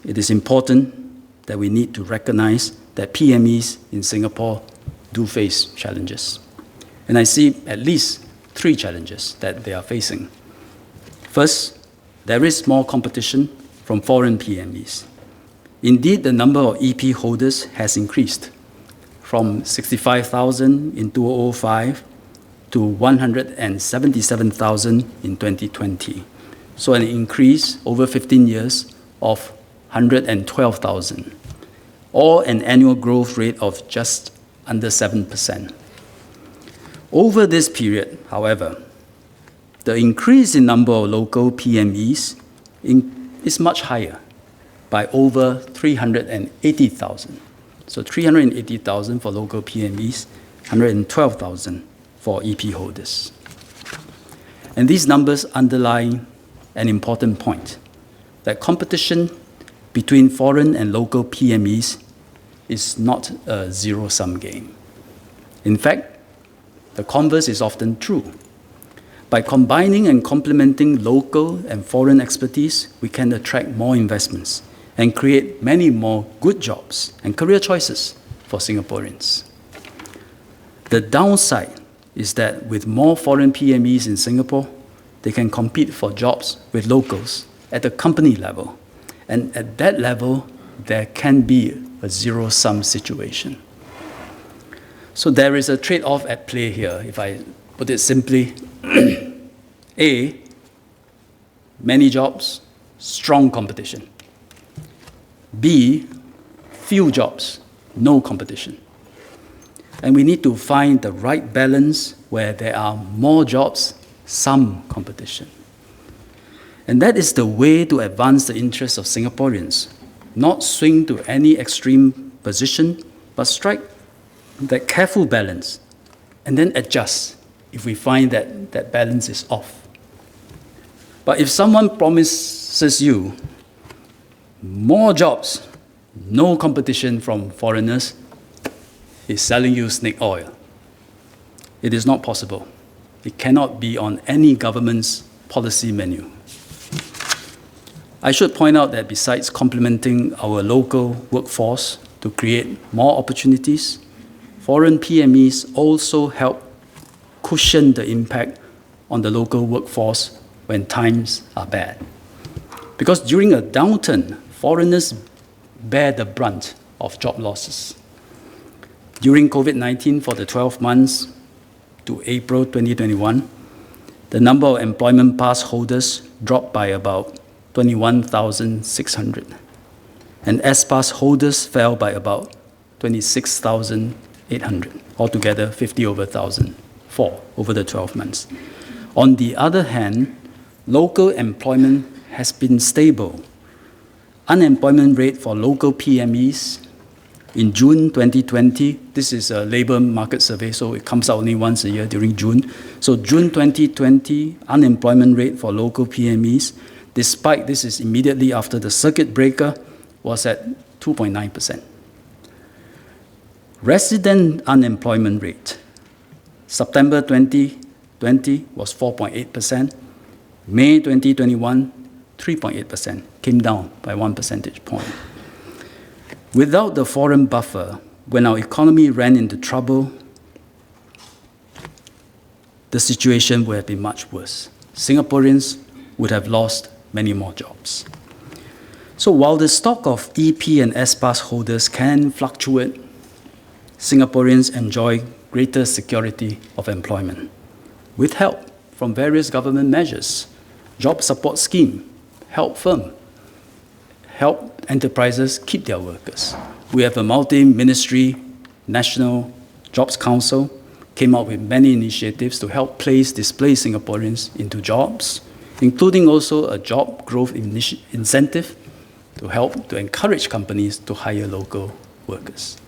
it is important that we need to recognize that PMEs in Singapore do face challenges. And I see at least 3 challenges that they are facing. First, there is more competition from foreign PMEs. Indeed, the number of EP holders has increased from 65,000 in 2005 to 177,000 in 2020. So an increase over 15 years of 112,000, or an annual growth rate of just under 7%. Over this period, however, the increase in number of local PMEs is much higher, by over 380,000. So 380,000 for local PMEs, 112,000 for EP holders. And these numbers underline an important point, that competition between foreign and local PMEs is not a zero-sum game. In fact, the converse is often true. By combining and complementing local and foreign expertise, we can attract more investments and create many more good jobs and career choices for Singaporeans. The downside is that with more foreign PMEs in Singapore, they can compete for jobs with locals at the company level. And at that level, there can be a zero-sum situation. So there is a trade-off at play here, if I put it simply. A, many jobs, strong competition. B, few jobs, no competition. And we need to find the right balance where there are more jobs, some competition. And that is the way to advance the interests of Singaporeans, not swing to any extreme position, but strike that careful balance and then adjust if we find that that balance is off. But if someone promises you more jobs, no competition from foreigners, he's selling you snake oil. It is not possible. It cannot be on any government's policy menu. I should point out that besides complementing our local workforce to create more opportunities, foreign PMEs also help cushion the impact on the local workforce when times are bad. Because during a downturn, foreigners bear the brunt of job losses. During COVID-19, for the 12 months to April 2021, the number of employment pass holders dropped by about 21,600, and S-Pass holders fell by about 26,800, altogether 50 over 1,000 fall over the 12 months. On the other hand, local employment has been stable. Unemployment rate for local PMEs in June 2020, this is a labor market survey, so it comes out only once a year during June. So June 2020, unemployment rate for local PMEs, despite this is immediately after the circuit breaker, was at 2.9%. Resident unemployment rate, September 2020 was 4.8%, May 2021, 3.8%, came down by 1 percentage point. Without the foreign buffer, when our economy ran into trouble, the situation would have been much worse. Singaporeans would have lost many more jobs. So while the stock of EP and S-Pass holders can fluctuate, Singaporeans enjoy greater security of employment with help from various government measures, job support scheme, help enterprises keep their workers. We have a multi-ministry National Jobs Council, came up with many initiatives to help place displaced Singaporeans into jobs, including also a job growth incentive to help to encourage companies to hire local workers.